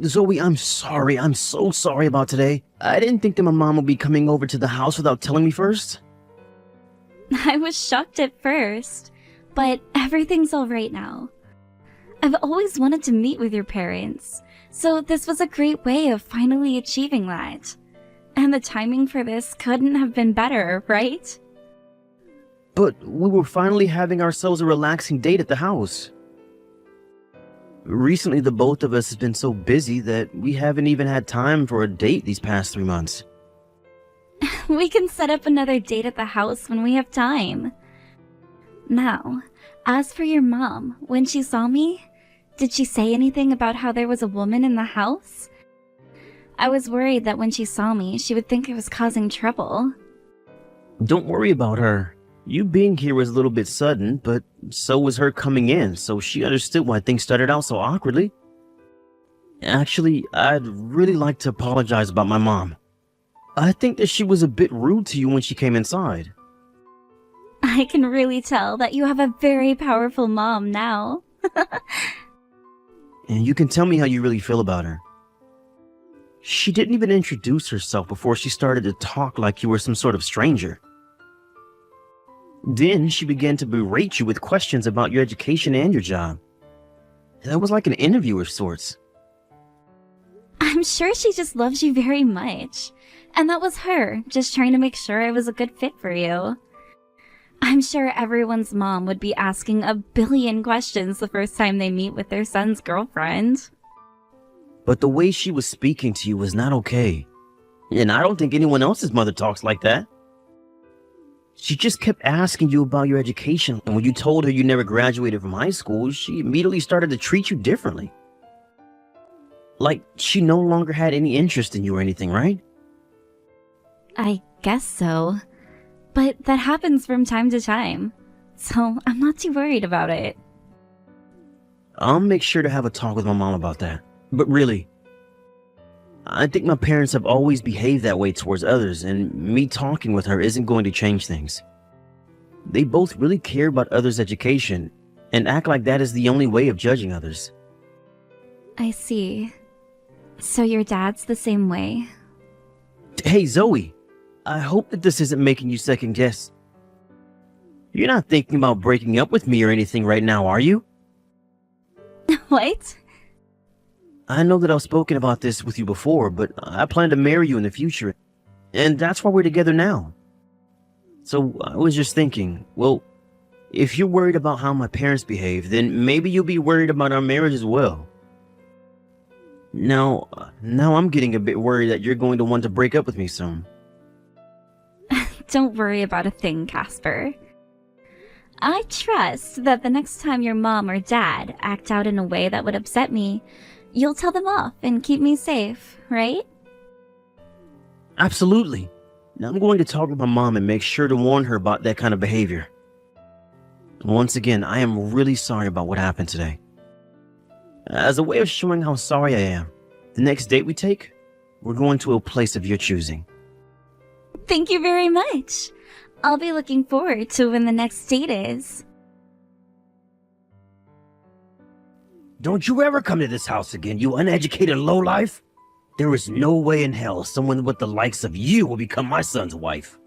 Zoe, I'm sorry. I'm so sorry about today. I didn't think that my mom would be coming over to the house without telling me first. I was shocked at first, but everything's all right now. I've always wanted to meet with your parents, so this was a great way of finally achieving that. And the timing for this couldn't have been better, right? But we were finally having ourselves a relaxing date at the house. Recently, the both of us have been so busy that we haven't even had time for a date these past 3 months. We can set up another date at the house when we have time. Now, as for your mom, when she saw me, did she say anything about how there was a woman in the house? I was worried that when she saw me, she would think I was causing trouble. Don't worry about her. You being here was a little bit sudden, but so was her coming in, so she understood why things started out so awkwardly. Actually, I'd really like to apologize about my mom. I think that she was a bit rude to you when she came inside. I can really tell that you have a very powerful mom now. And you can tell me how you really feel about her. She didn't even introduce herself before she started to talk like you were some sort of stranger. Then she began to berate you with questions about your education and your job. That was like an interview of sorts. I'm sure she just loves you very much. And that was her, just trying to make sure I was a good fit for you. I'm sure everyone's mom would be asking a billion questions the first time they meet with their son's girlfriend. But the way she was speaking to you was not okay. And I don't think anyone else's mother talks like that. She just kept asking you about your education, and when you told her you never graduated from high school, she immediately started to treat you differently. Like she no longer had any interest in you or anything, right? I guess so. But that happens from time to time, so I'm not too worried about it. I'll make sure to have a talk with my mom about that. But really, I think my parents have always behaved that way towards others, and me talking with her isn't going to change things. They both really care about others' education, and act like that is the only way of judging others. I see. So your dad's the same way? Hey, Zoe, I hope that this isn't making you second guess. You're not thinking about breaking up with me or anything right now, are you? What? I know that I've spoken about this with you before, but I plan to marry you in the future, and that's why we're together now. So I was just thinking, well, if you're worried about how my parents behave, then maybe you'll be worried about our marriage as well. Now I'm getting a bit worried that you're going to want to break up with me soon. Don't worry about a thing, Casper. I trust that the next time your mom or dad act out in a way that would upset me, you'll tell them off and keep me safe, right? Absolutely. Now I'm going to talk with my mom and make sure to warn her about that kind of behavior. Once again, I am really sorry about what happened today. As a way of showing how sorry I am, the next date we take, we're going to a place of your choosing. Thank you very much. I'll be looking forward to when the next date is. Don't you ever come to this house again, you uneducated lowlife! There is no way in hell someone with the likes of you will become my son's wife.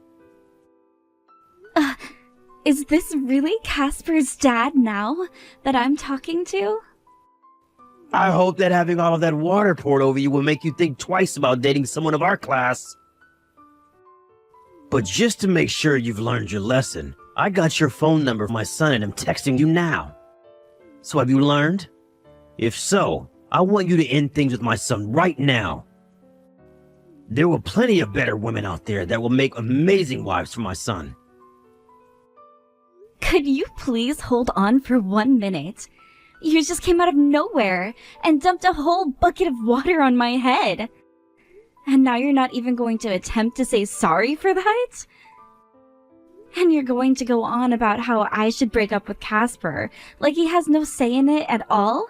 Is this really Casper's dad now that I'm talking to? I hope that having all of that water poured over you will make you think twice about dating someone of our class. But just to make sure you've learned your lesson, I got your phone number from my son and I'm texting you now. So have you learned? If so, I want you to end things with my son right now. There were plenty of better women out there that will make amazing wives for my son. Could you please hold on for 1 minute? You just came out of nowhere and dumped a whole bucket of water on my head. And now you're not even going to attempt to say sorry for that? And you're going to go on about how I should break up with Casper, like he has no say in it at all?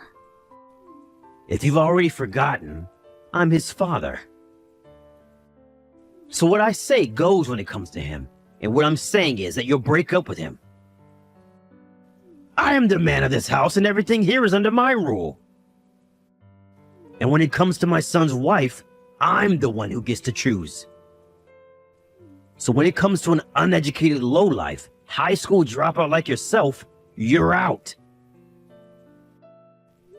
If you've already forgotten, I'm his father. So what I say goes when it comes to him, and what I'm saying is that you'll break up with him. I am the man of this house, and everything here is under my rule. And when it comes to my son's wife, I'm the one who gets to choose. So when it comes to an uneducated lowlife, high school dropout like yourself, you're out.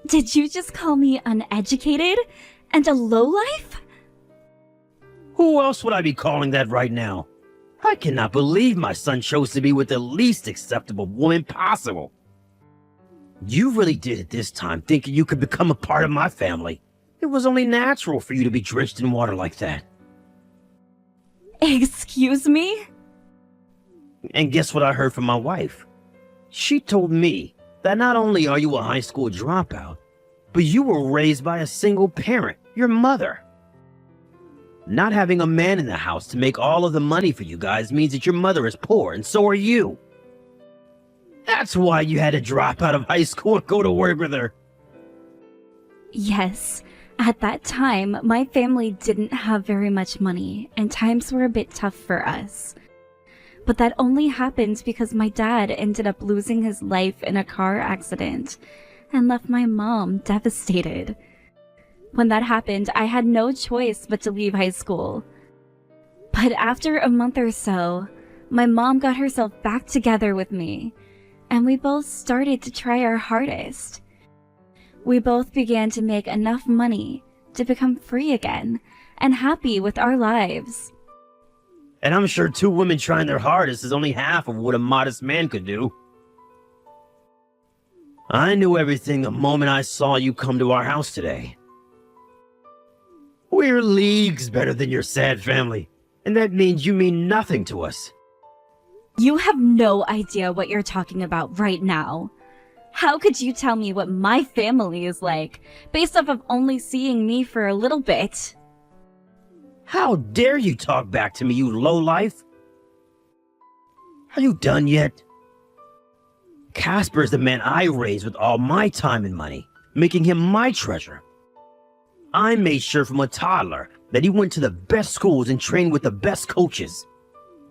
Did you just call me uneducated and a lowlife? Who else would I be calling that right now? I cannot believe my son chose to be with the least acceptable woman possible. You really did it this time, thinking you could become a part of my family. It was only natural for you to be drenched in water like that. Excuse me? And guess what I heard from my wife? She told me that not only are you a high school dropout, but you were raised by a single parent, your mother. Not having a man in the house to make all of the money for you guys means that your mother is poor, and so are you. That's why you had to drop out of high school and go to work with her. Yes. At that time, my family didn't have very much money, and times were a bit tough for us. But that only happened because my dad ended up losing his life in a car accident and left my mom devastated. When that happened, I had no choice but to leave high school. But after a month or so, my mom got herself back together with me, and we both started to try our hardest. We both began to make enough money to become free again and happy with our lives. And I'm sure two women trying their hardest is only half of what a modest man could do. I knew everything the moment I saw you come to our house today. We're leagues better than your sad family, and that means you mean nothing to us. You have no idea what you're talking about right now. How could you tell me what my family is like, based off of only seeing me for a little bit? How dare you talk back to me, you lowlife? Are you done yet? Casper is the man I raised with all my time and money, making him my treasure. I made sure from a toddler that he went to the best schools and trained with the best coaches.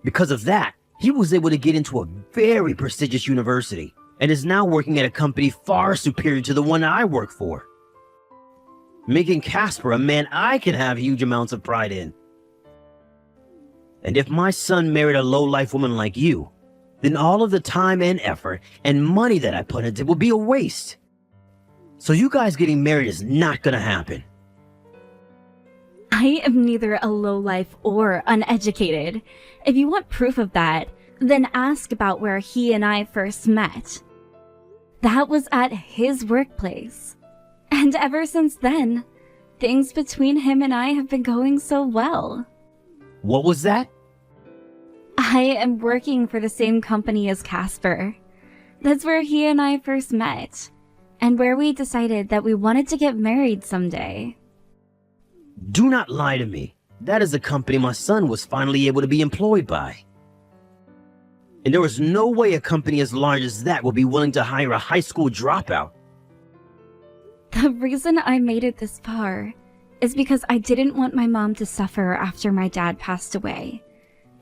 Because of that, he was able to get into a very prestigious university and is now working at a company far superior to the one I work for, making Casper a man I can have huge amounts of pride in. And if my son married a low-life woman like you, then all of the time and effort and money that I put into it will be a waste. So you guys getting married is not gonna happen. I am neither a lowlife or uneducated. If you want proof of that, then ask about where he and I first met. That was at his workplace. And ever since then, things between him and I have been going so well. What was that? I am working for the same company as Casper. That's where he and I first met, and where we decided that we wanted to get married someday. Do not lie to me. That is the company my son was finally able to be employed by. And there is no way a company as large as that will be willing to hire a high school dropout. The reason I made it this far is because I didn't want my mom to suffer after my dad passed away.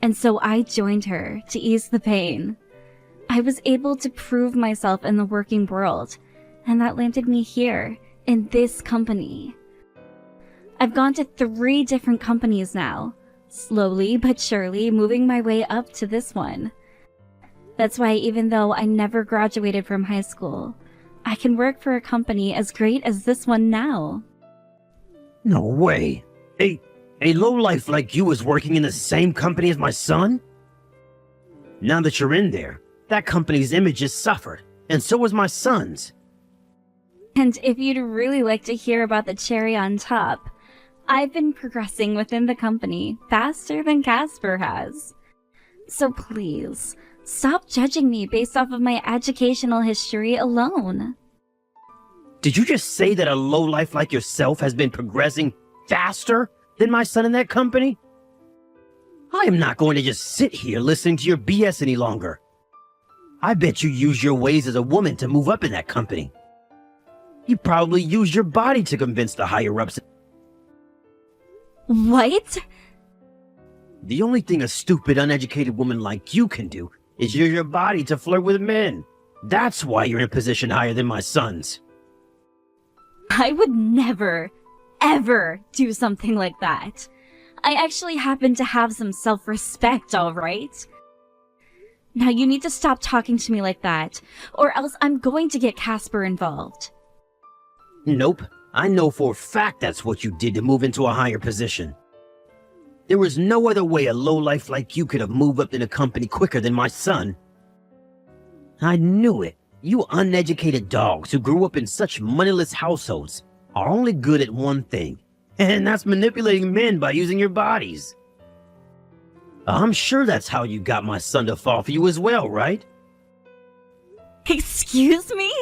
And so I joined her to ease the pain. I was able to prove myself in the working world, and that landed me here, in this company. I've gone to 3 different companies now, slowly but surely moving my way up to this one. That's why even though I never graduated from high school, I can work for a company as great as this one now. No way. A lowlife like you is working in the same company as my son? Now that you're in there, that company's image has suffered, and so has my son's. And if you'd really like to hear about the cherry on top, I've been progressing within the company faster than Casper has. So please, stop judging me based off of my educational history alone. Did you just say that a lowlife like yourself has been progressing faster than my son in that company? I am not going to just sit here listening to your BS any longer. I bet you use your ways as a woman to move up in that company. You probably use your body to convince the higher-ups. What? The only thing a stupid, uneducated woman like you can do is use your body to flirt with men. That's why you're in a position higher than my son's. I would never, ever do something like that. I actually happen to have some self-respect, alright? Now you need to stop talking to me like that, or else I'm going to get Casper involved. Nope. I know for a fact that's what you did to move into a higher position. There was no other way a lowlife like you could have moved up in the company quicker than my son. I knew it. You uneducated dogs who grew up in such moneyless households are only good at one thing, and that's manipulating men by using your bodies. I'm sure that's how you got my son to fall for you as well, right? Excuse me?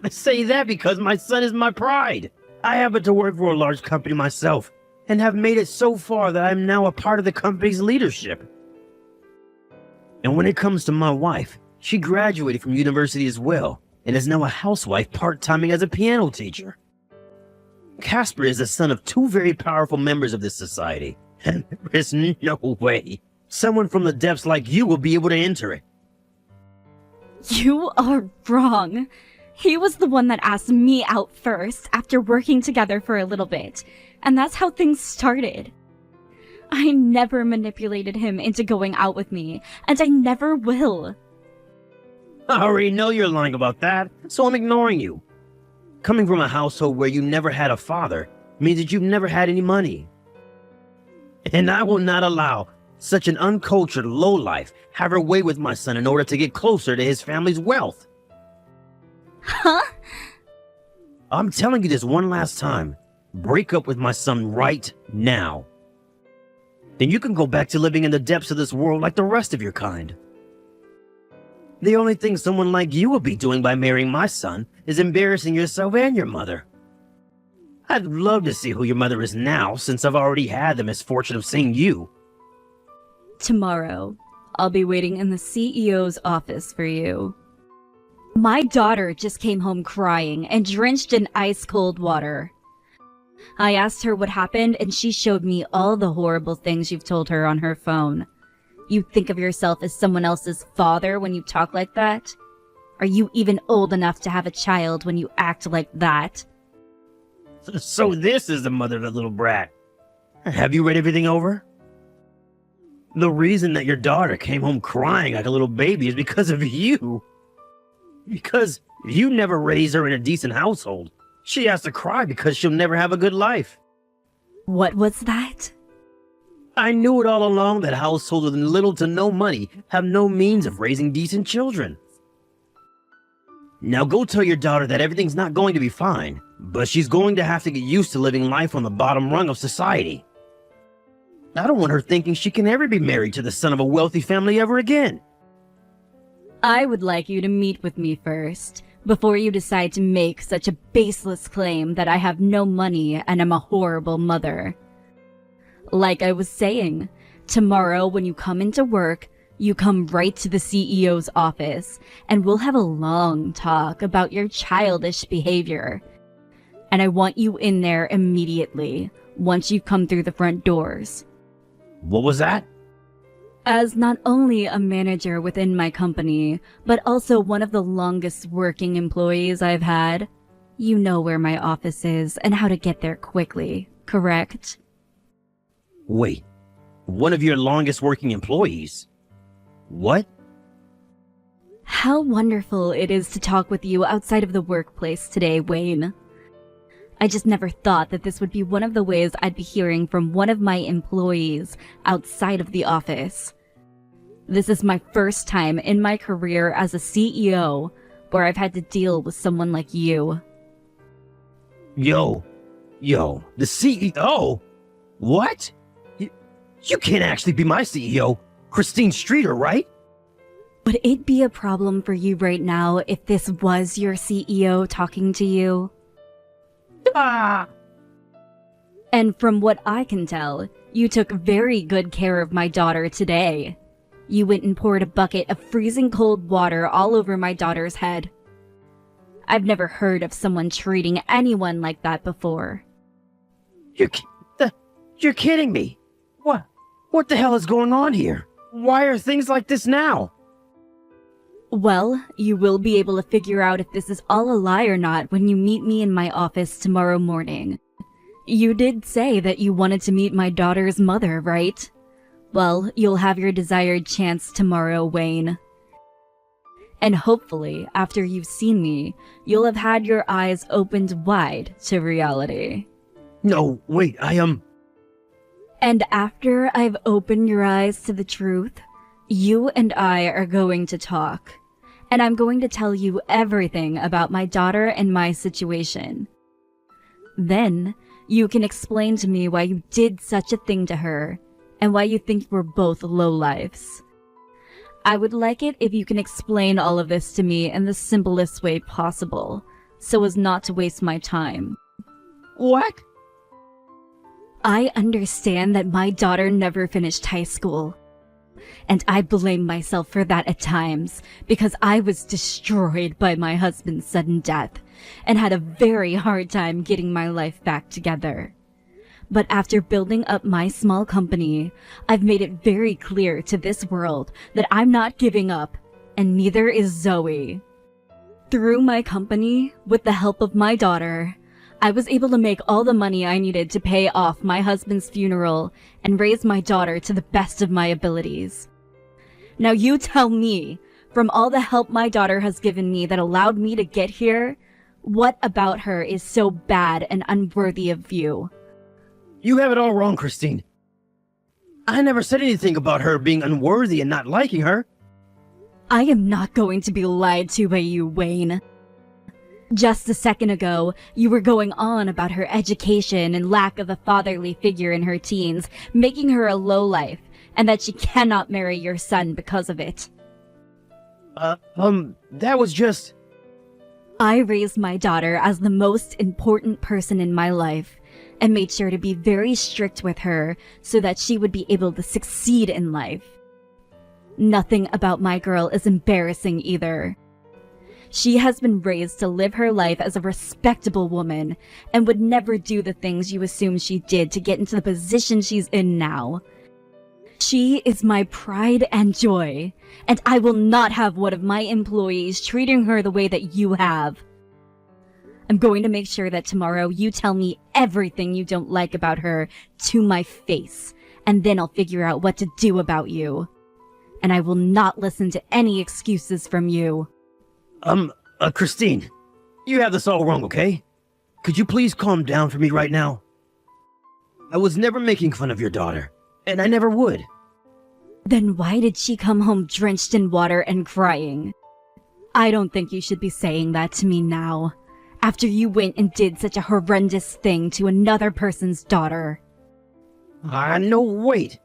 I say that because my son is my pride. I happen to work for a large company myself, and have made it so far that I'm now a part of the company's leadership. And when it comes to my wife, she graduated from university as well, and is now a housewife part-timing as a piano teacher. Casper is the son of two very powerful members of this society, and there is no way someone from the depths like you will be able to enter it. You are wrong. He was the one that asked me out first after working together for a little bit, and that's how things started. I never manipulated him into going out with me, and I never will. I already know you're lying about that, so I'm ignoring you. Coming from a household where you never had a father means that you've never had any money. And I will not allow such an uncultured lowlife have her way with my son in order to get closer to his family's wealth. Huh? I'm telling you this one last time. Break up with my son right now. Then you can go back to living in the depths of this world like the rest of your kind. The only thing someone like you will be doing by marrying my son is embarrassing yourself and your mother. I'd love to see who your mother is now, since I've already had the misfortune of seeing you. Tomorrow, I'll be waiting in the CEO's office for you. My daughter just came home crying and drenched in ice-cold water. I asked her what happened, and she showed me all the horrible things you've told her on her phone. You think of yourself as someone else's father when you talk like that? Are you even old enough to have a child when you act like that? So this is the mother of the little brat. Have you read everything over? The reason that your daughter came home crying like a little baby is because of you. Because you never raised her in a decent household. She has to cry because she'll never have a good life. What was that? I knew it all along that households with little to no money have no means of raising decent children. Now go tell your daughter that everything's not going to be fine, but she's going to have to get used to living life on the bottom rung of society. I don't want her thinking she can ever be married to the son of a wealthy family ever again. I would like you to meet with me first, before you decide to make such a baseless claim that I have no money and am a horrible mother. Like I was saying, tomorrow when you come into work, you come right to the CEO's office, and we'll have a long talk about your childish behavior. And I want you in there immediately, once you've come through the front doors. What was that? As not only a manager within my company, but also one of the longest working employees I've had, you know where my office is and how to get there quickly, correct? Wait, one of your longest working employees? What? How wonderful it is to talk with you outside of the workplace today, Wayne. I just never thought that this would be one of the ways I'd be hearing from one of my employees outside of the office. This is my first time in my career as a CEO where I've had to deal with someone like you. Yo, the CEO? What? You can't actually be my CEO, Christine Streeter, right? Would it be a problem for you right now if this was your CEO talking to you? Ah! And from what I can tell, you took very good care of my daughter today. You went and poured a bucket of freezing cold water all over my daughter's head. I've never heard of someone treating anyone like that before. You're kidding me. What the hell is going on here? Why are things like this now? Well, you will be able to figure out if this is all a lie or not when you meet me in my office tomorrow morning. You did say that you wanted to meet my daughter's mother, right? Well, you'll have your desired chance tomorrow, Wayne. And hopefully, after you've seen me, you'll have had your eyes opened wide to reality. No, wait, And after I've opened your eyes to the truth, you and I are going to talk. And I'm going to tell you everything about my daughter and my situation. Then, you can explain to me why you did such a thing to her, and why you think we're both lowlifes. I would like it if you can explain all of this to me in the simplest way possible, so as not to waste my time. What? I understand that my daughter never finished high school. And I blame myself for that at times, because I was destroyed by my husband's sudden death, and had a very hard time getting my life back together. But after building up my small company, I've made it very clear to this world that I'm not giving up, and neither is Zoe. Through my company, with the help of my daughter, I was able to make all the money I needed to pay off my husband's funeral and raise my daughter to the best of my abilities. Now you tell me, from all the help my daughter has given me that allowed me to get here, what about her is so bad and unworthy of you? You have it all wrong, Christine. I never said anything about her being unworthy and not liking her. I am not going to be lied to by you, Wayne. Just a second ago, you were going on about her education and lack of a fatherly figure in her teens, making her a lowlife, and that she cannot marry your son because of it. That was just... I raised my daughter as the most important person in my life, and made sure to be very strict with her so that she would be able to succeed in life. Nothing about my girl is embarrassing either. She has been raised to live her life as a respectable woman, and would never do the things you assume she did to get into the position she's in now. She is my pride and joy, and I will not have one of my employees treating her the way that you have. I'm going to make sure that tomorrow you tell me everything you don't like about her to my face, and then I'll figure out what to do about you. And I will not listen to any excuses from you. Christine, you have this all wrong, okay? Could you please calm down for me right now? I was never making fun of your daughter, and I never would. Then why did she come home drenched in water and crying? I don't think you should be saying that to me now, after you went and did such a horrendous thing to another person's daughter. No, wait.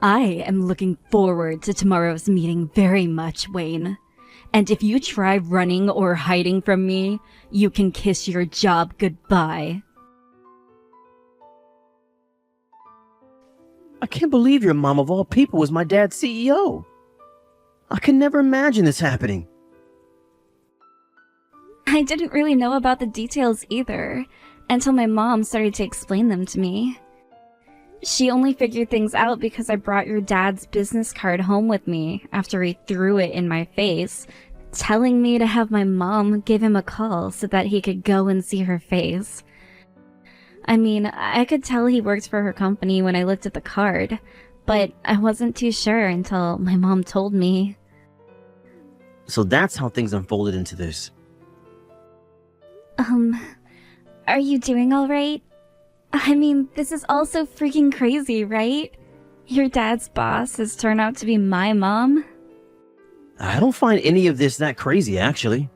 I am looking forward to tomorrow's meeting very much, Wayne. And if you try running or hiding from me, you can kiss your job goodbye. I can't believe your mom of all people was my dad's CEO. I could never imagine this happening. I didn't really know about the details either, until my mom started to explain them to me. She only figured things out because I brought your dad's business card home with me after he threw it in my face, telling me to have my mom give him a call so that he could go and see her face. I mean, I could tell he worked for her company when I looked at the card, but I wasn't too sure until my mom told me. So that's how things unfolded into this. Are you doing all right? I mean, this is all so freaking crazy, right? Your dad's boss has turned out to be my mom? I don't find any of this that crazy, actually.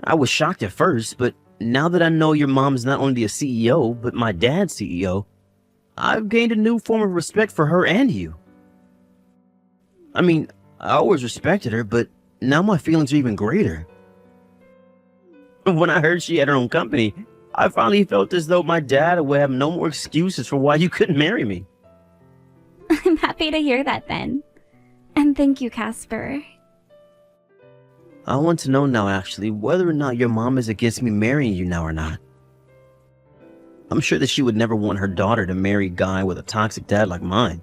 I was shocked at first, but now that I know your mom is not only a CEO, but my dad's CEO, I've gained a new form of respect for her and you. I mean, I always respected her, but now my feelings are even greater. When I heard she had her own company, I finally felt as though my dad would have no more excuses for why you couldn't marry me. I'm happy to hear that then. And thank you, Casper. I want to know now, actually, whether or not your mom is against me marrying you now or not. I'm sure that she would never want her daughter to marry a guy with a toxic dad like mine.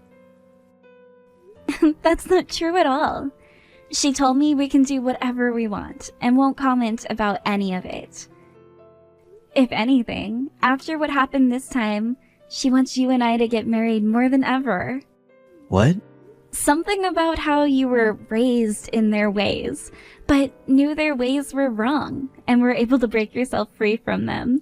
That's not true at all. She told me we can do whatever we want and won't comment about any of it. If anything, after what happened this time, she wants you and I to get married more than ever. What? Something about how you were raised in their ways, but knew their ways were wrong and were able to break yourself free from them.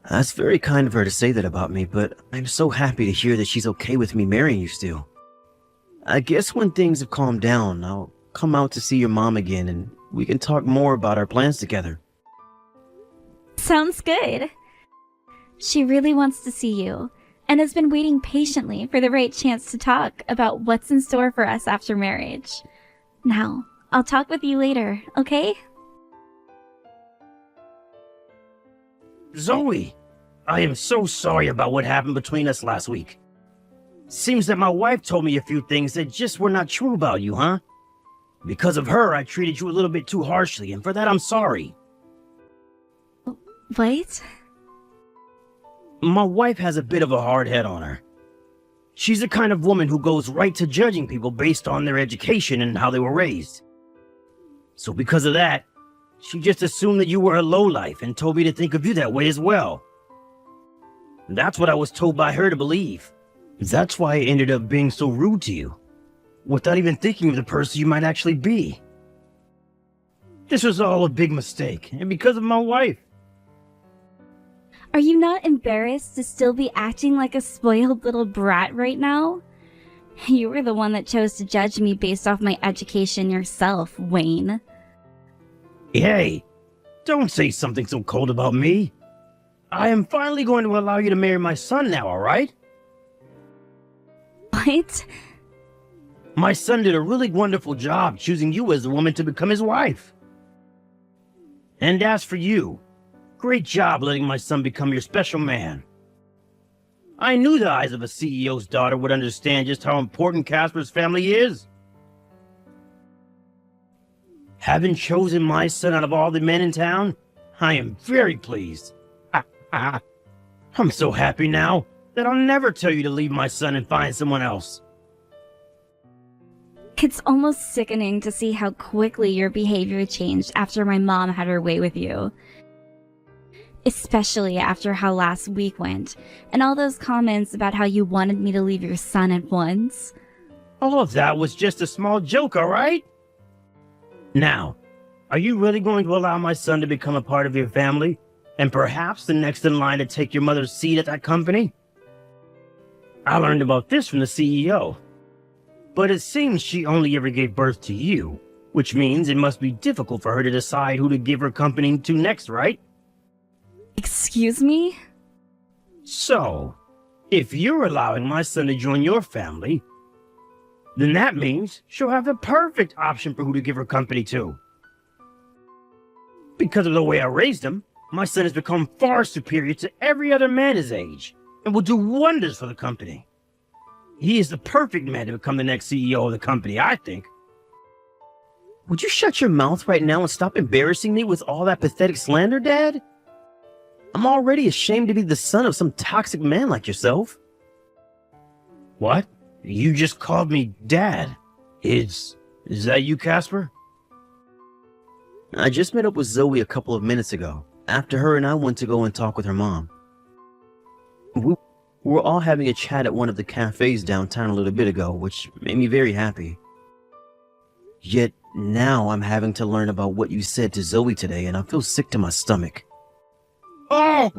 That's very kind of her to say that about me, but I'm so happy to hear that she's okay with me marrying you still. I guess when things have calmed down, I'll come out to see your mom again and we can talk more about our plans together. Sounds good. She really wants to see you and has been waiting patiently for the right chance to talk about what's in store for us after marriage. Now, I'll talk with you later, okay? Zoe, I am so sorry about what happened between us last week. Seems that my wife told me a few things that just were not true about you, huh? Because of her, I treated you a little bit too harshly, and for that I'm sorry. What? My wife has a bit of a hard head on her. She's the kind of woman who goes right to judging people based on their education and how they were raised. So because of that, she just assumed that you were a lowlife and told me to think of you that way as well. That's what I was told by her to believe. That's why I ended up being so rude to you, without even thinking of the person you might actually be. This was all a big mistake, and because of my wife. Are you not embarrassed to still be acting like a spoiled little brat right now? You were the one that chose to judge me based off my education yourself, Wayne. Hey, don't say something so cold about me. I am finally going to allow you to marry my son now, alright? What? My son did a really wonderful job choosing you as the woman to become his wife. And as for you, great job letting my son become your special man. I knew the eyes of a CEO's daughter would understand just how important Casper's family is. Having chosen my son out of all the men in town, I am very pleased. I'm so happy now that I'll never tell you to leave my son and find someone else. It's almost sickening to see how quickly your behavior changed after my mom had her way with you. Especially after how last week went, and all those comments about how you wanted me to leave your son at once. All of that was just a small joke, alright? Now, are you really going to allow my son to become a part of your family, and perhaps the next in line to take your mother's seat at that company? I learned about this from the CEO. But it seems she only ever gave birth to you, which means it must be difficult for her to decide who to give her company to next, right? Excuse me? So, if you're allowing my son to join your family, then that means she'll have the perfect option for who to give her company to. Because of the way I raised him, my son has become far superior to every other man his age, and will do wonders for the company. He is the perfect man to become the next CEO of the company, I think. Would you shut your mouth right now and stop embarrassing me with all that pathetic slander, Dad? I'm already ashamed to be the son of some toxic man like yourself. What? You just called me Dad. Is that you, Casper? I just met up with Zoe a couple of minutes ago, after her and I went to go and talk with her mom. We were all having a chat at one of the cafes downtown a little bit ago, which made me very happy. Yet now I'm having to learn about what you said to Zoe today, and I feel sick to my stomach. Oh!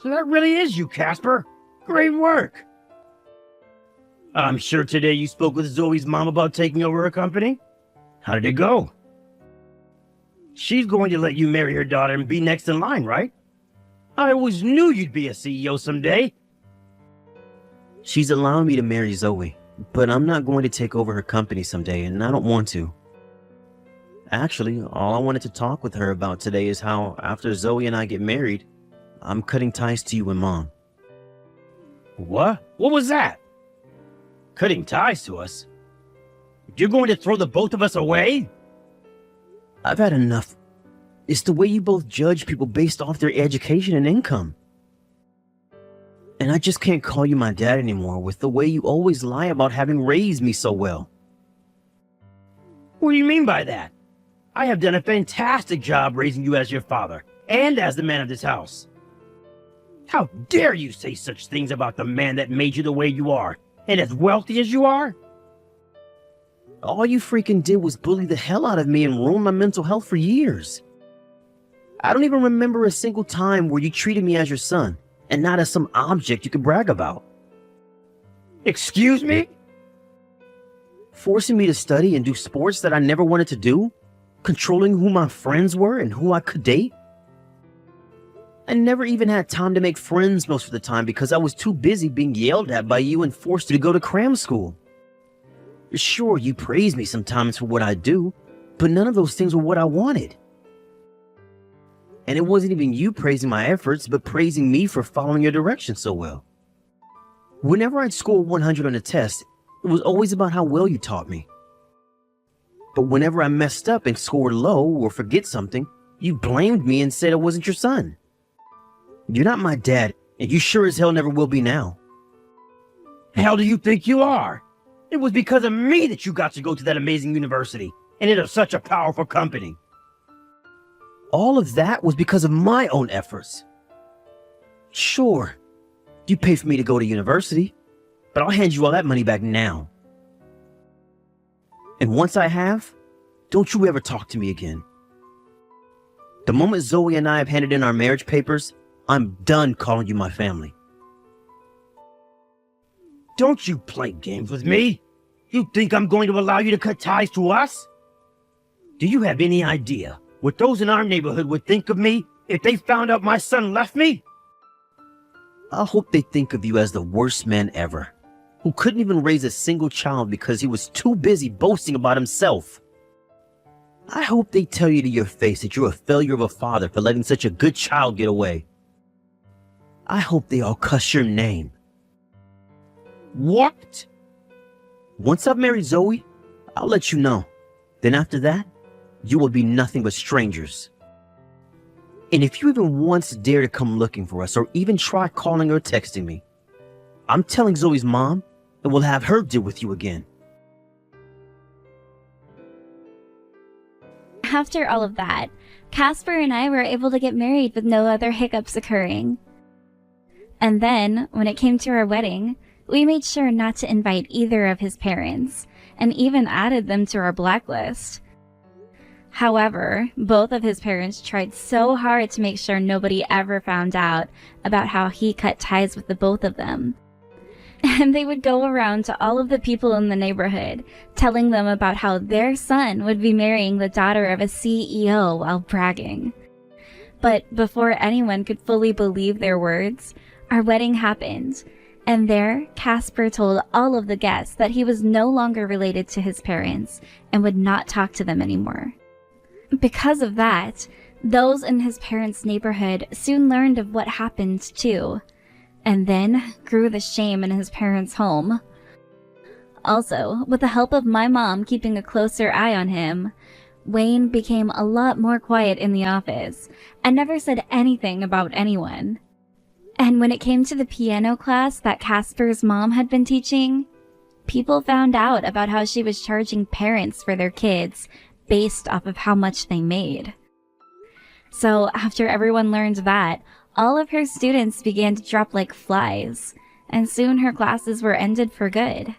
So that really is you, Casper. Great work. I'm sure today you spoke with Zoe's mom about taking over her company. How did it go? She's going to let you marry her daughter and be next in line, right? I always knew you'd be a CEO someday. She's allowing me to marry Zoe, but I'm not going to take over her company someday, and I don't want to. Actually, all I wanted to talk with her about today is how, after Zoe and I get married, I'm cutting ties to you and Mom. What? What was that? Cutting ties to us? You're going to throw the both of us away? I've had enough. It's the way you both judge people based off their education and income. And I just can't call you my dad anymore with the way you always lie about having raised me so well. What do you mean by that? I have done a fantastic job raising you as your father, and as the man of this house. How dare you say such things about the man that made you the way you are, and as wealthy as you are? All you freaking did was bully the hell out of me and ruin my mental health for years. I don't even remember a single time where you treated me as your son, and not as some object you could brag about. Excuse me? Forcing me to study and do sports that I never wanted to do? Controlling who my friends were and who I could date? I never even had time to make friends most of the time because I was too busy being yelled at by you and forced to go to cram school. Sure, you praise me sometimes for what I do, but none of those things were what I wanted. And it wasn't even you praising my efforts, but praising me for following your direction so well. Whenever I'd score 100 on a test, it was always about how well you taught me. But whenever I messed up and scored low or forget something, you blamed me and said I wasn't your son. You're not my dad, and you sure as hell never will be now. Hell do you think you are? It was because of me that you got to go to that amazing university, and it is such a powerful company. All of that was because of my own efforts. Sure, you paid for me to go to university, but I'll hand you all that money back now. And once I have, don't you ever talk to me again. The moment Zoe and I have handed in our marriage papers, I'm done calling you my family. Don't you play games with me? You think I'm going to allow you to cut ties to us? Do you have any idea what those in our neighborhood would think of me if they found out my son left me? I hope they think of you as the worst man ever, who couldn't even raise a single child because he was too busy boasting about himself. I hope they tell you to your face that you're a failure of a father for letting such a good child get away. I hope they all cuss your name. What? Once I've married Zoe, I'll let you know. Then after that, you will be nothing but strangers. And if you even once dare to come looking for us or even try calling or texting me, I'm telling Zoe's mom and we'll have her deal with you again. After all of that, Casper and I were able to get married with no other hiccups occurring. And then, when it came to our wedding, we made sure not to invite either of his parents, and even added them to our blacklist. However, both of his parents tried so hard to make sure nobody ever found out about how he cut ties with the both of them. And they would go around to all of the people in the neighborhood, telling them about how their son would be marrying the daughter of a CEO while bragging. But before anyone could fully believe their words, our wedding happened, and there Casper told all of the guests that he was no longer related to his parents and would not talk to them anymore. Because of that, those in his parents' neighborhood soon learned of what happened too, and then grew the shame in his parents' home. Also, with the help of my mom keeping a closer eye on him, Wayne became a lot more quiet in the office and never said anything about anyone. And when it came to the piano class that Casper's mom had been teaching, people found out about how she was charging parents for their kids based off of how much they made. So after everyone learned that, all of her students began to drop like flies, and soon her classes were ended for good.